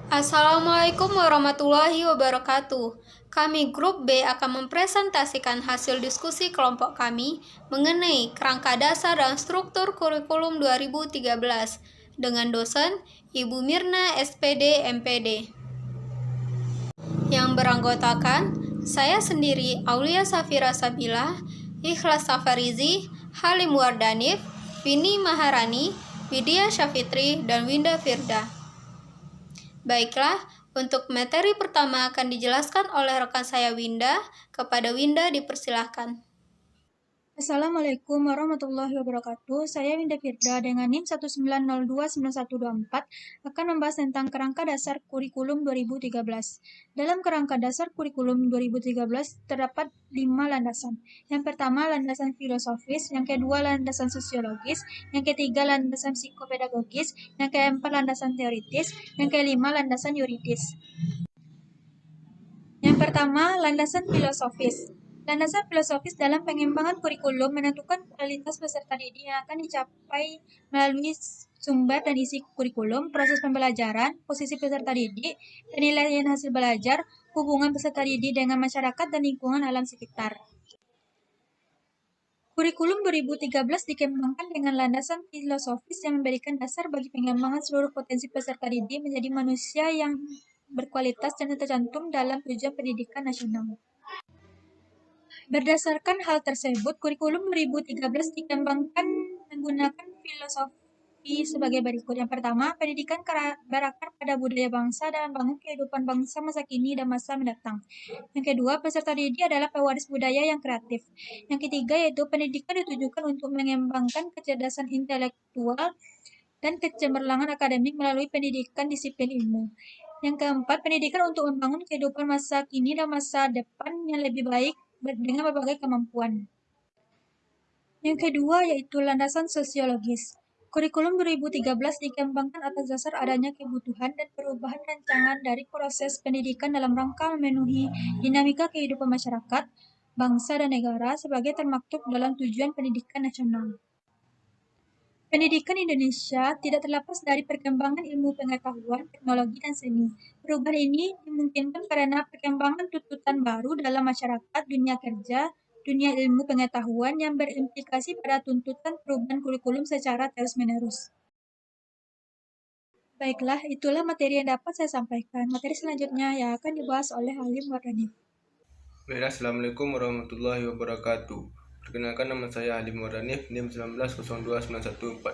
Assalamualaikum warahmatullahi wabarakatuh. Kami Grup B akan mempresentasikan hasil diskusi kelompok kami mengenai kerangka dasar dan struktur kurikulum 2013 dengan dosen Ibu Mirna SPD MPD. Yang beranggotakan saya sendiri Aulia Safira Sabila, Ikhlas Safarizi, Halim Wardanif, Vini Maharani, Widya Syafitri, dan Winda Firda. Baiklah, untuk materi pertama akan dijelaskan oleh rekan saya Winda. Kepada Winda dipersilahkan. Assalamualaikum warahmatullahi wabarakatuh. Saya Winda Firda dengan NIM 1902924 akan membahas tentang kerangka dasar kurikulum 2013. Dalam kerangka dasar kurikulum 2013 terdapat 5 landasan. Yang pertama landasan filosofis, yang kedua landasan sosiologis, yang ketiga landasan psikopedagogis, yang keempat landasan teoritis, yang kelima landasan yuridis. Yang pertama, landasan filosofis. Landasan filosofis dalam pengembangan kurikulum menentukan kualitas peserta didik yang akan dicapai melalui sumber dan isi kurikulum, proses pembelajaran, posisi peserta didik, penilaian hasil belajar, hubungan peserta didik dengan masyarakat dan lingkungan alam sekitar. Kurikulum 2013 dikembangkan dengan landasan filosofis yang memberikan dasar bagi pengembangan seluruh potensi peserta didik menjadi manusia yang berkualitas dan tercantum dalam tujuan pendidikan nasional. Berdasarkan hal tersebut, kurikulum 2013 dikembangkan menggunakan filosofi sebagai berikut. Yang pertama, pendidikan berakar pada budaya bangsa dan membangun kehidupan bangsa masa kini dan masa mendatang. Yang kedua, peserta didik adalah pewaris budaya yang kreatif. Yang ketiga, yaitu pendidikan ditujukan untuk mengembangkan kecerdasan intelektual dan kecemerlangan akademik melalui pendidikan disiplin ilmu. Yang keempat, pendidikan untuk membangun kehidupan masa kini dan masa depan yang lebih baik dengan berbagai kemampuan. Yang kedua yaitu landasan sosiologis. Kurikulum 2013 dikembangkan atas dasar adanya kebutuhan dan perubahan rancangan dari proses pendidikan dalam rangka memenuhi dinamika kehidupan masyarakat, bangsa, dan negara sebagai termaktub dalam tujuan pendidikan nasional. Pendidikan Indonesia tidak terlepas dari perkembangan ilmu pengetahuan, teknologi, dan seni. Perubahan ini dimungkinkan karena perkembangan tuntutan baru dalam masyarakat, dunia kerja, dunia ilmu pengetahuan yang berimplikasi pada tuntutan perubahan kurikulum secara terus-menerus. Baiklah, itulah materi yang dapat saya sampaikan. Materi selanjutnya yang akan dibahas oleh Halim Wardanif. Baiklah, Assalamualaikum warahmatullahi wabarakatuh. Perkenalkan, nama saya Halim Wardanif, NIM 19029144.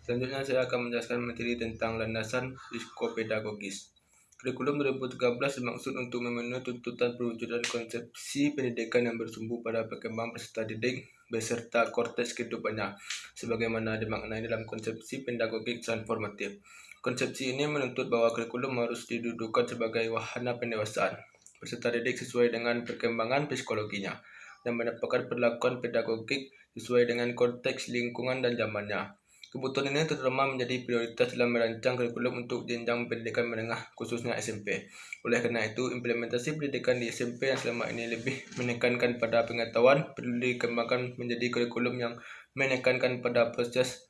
Selanjutnya saya akan menjelaskan materi tentang landasan psikopedagogis. Kurikulum 2013 bermaksud untuk memenuhi tuntutan perwujudan konsepsi pendidikan yang bersumber pada perkembangan peserta didik beserta korteks kehidupannya, sebagaimana dimaknai dalam konsepsi pedagogik transformatif. Konsepsi ini menuntut bahwa kurikulum harus didudukan sebagai wahana pendewasaan peserta didik sesuai dengan perkembangan psikologinya dan mendapatkan perlakuan pedagogik sesuai dengan konteks lingkungan dan zamannya. Kebutuhan ini terutama menjadi prioritas dalam merancang kurikulum untuk jenjang pendidikan menengah, khususnya SMP. Oleh karena itu, implementasi pendidikan di SMP yang selama ini lebih menekankan pada pengetahuan perlu dikembangkan menjadi kurikulum yang menekankan pada proses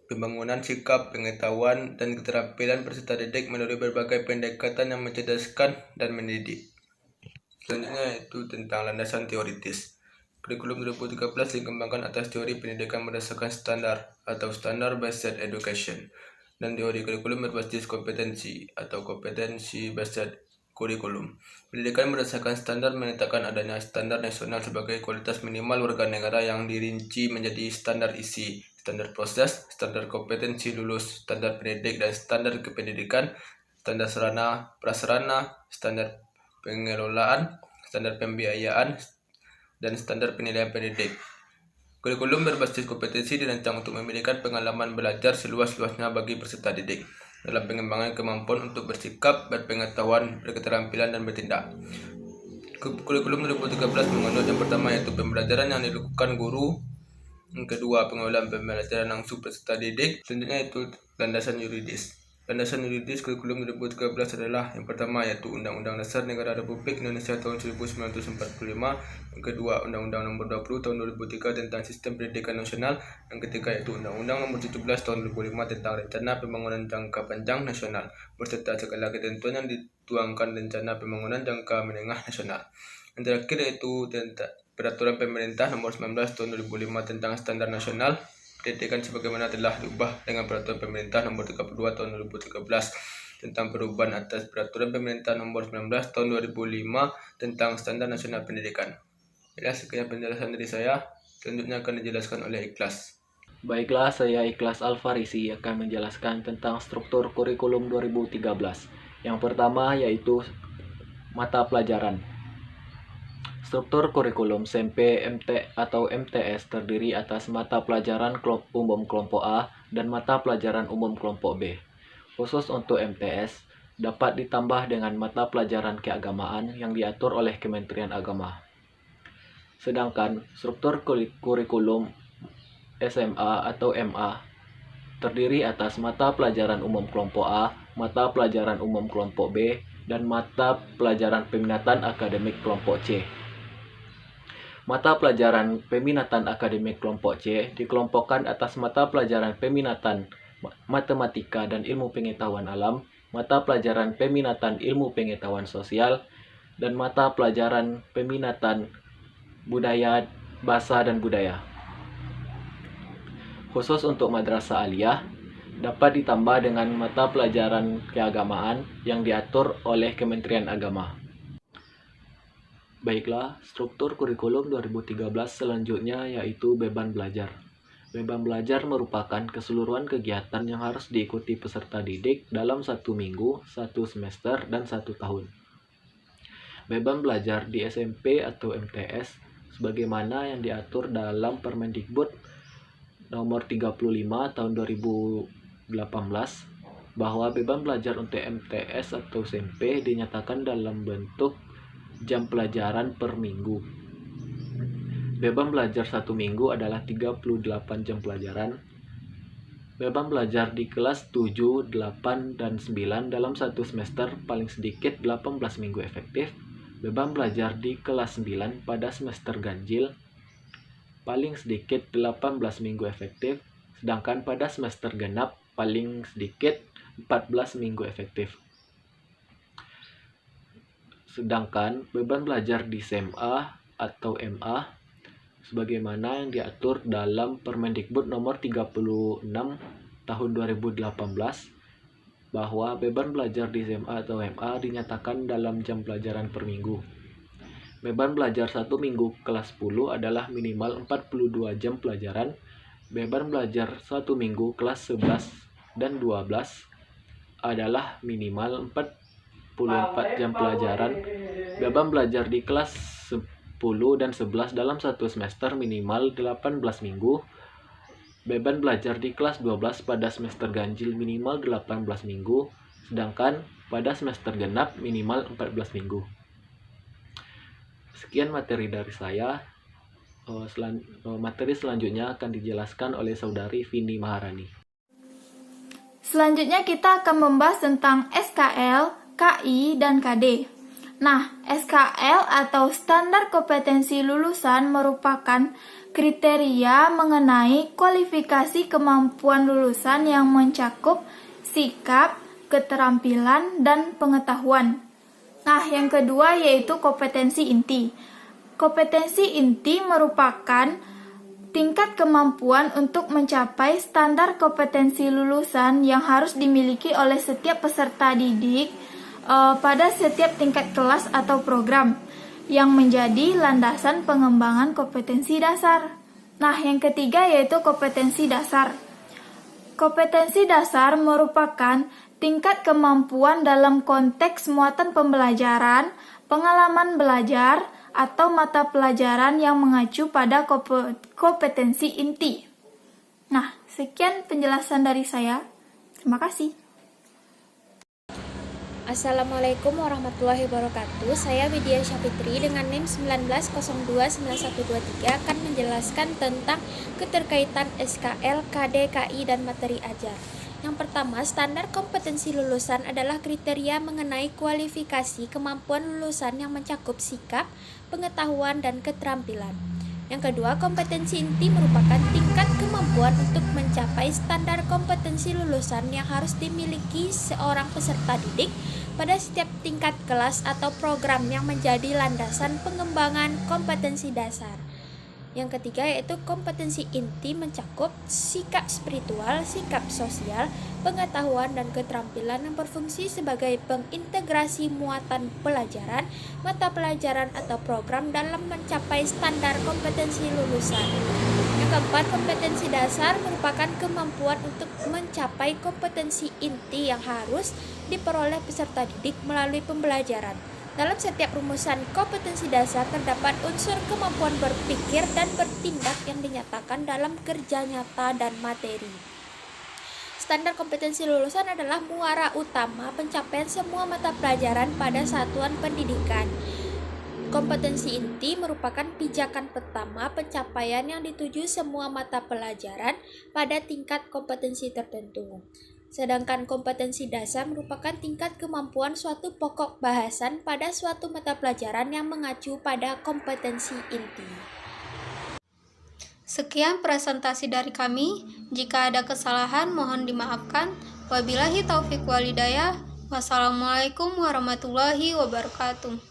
pembangunan sikap, pengetahuan, dan keterampilan peserta didik melalui berbagai pendekatan yang mencerdaskan dan mendidik. Selanjutnya yaitu tentang landasan teoritis. Kurikulum 2013 dikembangkan atas teori pendidikan berdasarkan standar atau Standard Based Education dan teori kurikulum berbasis kompetensi atau Competency Based Kurikulum. Pendidikan berdasarkan standar menetapkan adanya standar nasional sebagai kualitas minimal warga negara yang dirinci menjadi standar isi, standar proses, standar kompetensi lulus, standar pendidik dan standar kependidikan, standar sarana prasarana, standar pengelolaan, standar pembiayaan, dan standar penilaian pendidik. Kurikulum berbasis kompetensi dirancang untuk memberikan pengalaman belajar seluas-luasnya bagi peserta didik dalam pengembangan kemampuan untuk bersikap, berpengetahuan, berketerampilan, dan bertindak. Kurikulum 2013 mengandung yang pertama yaitu pembelajaran yang dilakukan guru, yang kedua pengelolaan pembelajaran langsung peserta didik, selanjutnya itu landasan yuridis. Landasan yuridis kurikulum 2013 adalah yang pertama yaitu Undang-Undang Dasar Negara Republik Indonesia tahun 1945, yang kedua Undang-Undang Nomor 20 tahun 2003 tentang Sistem Pendidikan Nasional, yang ketiga yaitu Undang-Undang Nomor 17 tahun 2005 tentang Rencana Pembangunan Jangka Panjang Nasional beserta segala ketentuan yang dituangkan Rencana Pembangunan Jangka Menengah Nasional. Yang terakhir yaitu Peraturan Pemerintah Nomor 19 tahun 2005 tentang Standar Nasional Pendidikan sebagaimana telah diubah dengan Peraturan Pemerintah Nomor 32 tahun 2013 tentang perubahan atas Peraturan Pemerintah Nomor 19 tahun 2005 tentang Standar Nasional Pendidikan. Ya, sekian penjelasan dari saya. Selanjutnya akan dijelaskan oleh Ikhlas. Baiklah, saya Ikhlas Alfarisi akan menjelaskan tentang struktur kurikulum 2013. Yang pertama yaitu mata pelajaran. Struktur kurikulum SMP MT atau MTS terdiri atas mata pelajaran umum kelompok A dan mata pelajaran umum kelompok B. Khusus untuk MTS, dapat ditambah dengan mata pelajaran keagamaan yang diatur oleh Kementerian Agama. Sedangkan struktur kurikulum SMA atau MA terdiri atas mata pelajaran umum kelompok A, mata pelajaran umum kelompok B, dan mata pelajaran peminatan akademik kelompok C. Mata pelajaran peminatan akademik kelompok C dikelompokkan atas mata pelajaran peminatan matematika dan ilmu pengetahuan alam, mata pelajaran peminatan ilmu pengetahuan sosial, dan mata pelajaran peminatan budaya, bahasa, dan budaya. Khusus untuk madrasah aliyah, dapat ditambah dengan mata pelajaran keagamaan yang diatur oleh Kementerian Agama. Baiklah, struktur kurikulum 2013 selanjutnya yaitu beban belajar. Beban belajar merupakan keseluruhan kegiatan yang harus diikuti peserta didik dalam 1 minggu, 1 semester, dan 1 tahun. Beban belajar di SMP atau MTS sebagaimana yang diatur dalam Permendikbud nomor 35 tahun 2018 bahwa beban belajar untuk MTS atau SMP dinyatakan dalam bentuk jam pelajaran per minggu. Beban belajar 1 minggu adalah 38 jam pelajaran. Beban belajar di kelas 7, 8, dan 9 dalam 1 semester paling sedikit 18 minggu efektif. Beban belajar di kelas 9 pada semester ganjil paling sedikit 18 minggu efektif, sedangkan pada semester genap paling sedikit 14 minggu efektif. Sedangkan beban belajar di SMA atau MA sebagaimana yang diatur dalam Permendikbud nomor 36 tahun 2018 bahwa beban belajar di SMA atau MA dinyatakan dalam jam pelajaran per minggu. Beban belajar 1 minggu kelas 10 adalah minimal 42 jam pelajaran. Beban belajar 1 minggu kelas 11 dan 12 adalah minimal 44 jam pelajaran. Beban belajar di kelas 10 dan 11 dalam 1 semester minimal 18 minggu. Beban belajar di kelas 12 pada semester ganjil minimal 18 minggu, sedangkan pada semester genap minimal 14 minggu. Sekian materi dari saya. Materi selanjutnya akan dijelaskan oleh Saudari Vindi Maharani. Selanjutnya kita akan membahas tentang SKL, KI, dan KD. Nah, SKL atau Standar Kompetensi Lulusan merupakan kriteria mengenai kualifikasi kemampuan lulusan yang mencakup sikap, keterampilan, dan pengetahuan. Nah, yang kedua yaitu kompetensi inti. Kompetensi inti merupakan tingkat kemampuan untuk mencapai standar kompetensi lulusan yang harus dimiliki oleh setiap peserta didik pada setiap tingkat kelas atau program yang menjadi landasan pengembangan kompetensi dasar. Nah, yang ketiga yaitu kompetensi dasar. Kompetensi dasar merupakan tingkat kemampuan dalam konteks muatan pembelajaran, pengalaman belajar, atau mata pelajaran yang mengacu pada kompetensi inti. Nah, sekian penjelasan dari saya. Terima kasih. Assalamualaikum warahmatullahi wabarakatuh. Saya Widya Syafitri dengan NIM 19029123 akan menjelaskan tentang keterkaitan SKL, KD, KI, dan materi ajar. Yang pertama, standar kompetensi lulusan adalah kriteria mengenai kualifikasi kemampuan lulusan yang mencakup sikap, pengetahuan, dan keterampilan. Yang kedua, kompetensi inti merupakan tingkat kemampuan untuk mencapai standar kompetensi lulusan yang harus dimiliki seorang peserta didik pada setiap tingkat kelas atau program yang menjadi landasan pengembangan kompetensi dasar. Yang ketiga yaitu kompetensi inti mencakup sikap spiritual, sikap sosial, pengetahuan, dan keterampilan yang berfungsi sebagai pengintegrasi muatan pelajaran, mata pelajaran, atau program dalam mencapai standar kompetensi lulusan. Yang keempat, kompetensi dasar merupakan kemampuan untuk mencapai kompetensi inti yang harus diperoleh peserta didik melalui pembelajaran. Dalam setiap rumusan kompetensi dasar terdapat unsur kemampuan berpikir dan bertindak yang dinyatakan dalam kerja nyata dan materi. Standar kompetensi lulusan adalah muara utama pencapaian semua mata pelajaran pada satuan pendidikan. Kompetensi inti merupakan pijakan pertama pencapaian yang dituju semua mata pelajaran pada tingkat kompetensi tertentu. Sedangkan kompetensi dasar merupakan tingkat kemampuan suatu pokok bahasan pada suatu mata pelajaran yang mengacu pada kompetensi inti. Sekian presentasi dari kami. Jika ada kesalahan mohon dimaafkan. Wabillahi taufiq walhidayah. Wassalamualaikum warahmatullahi wabarakatuh.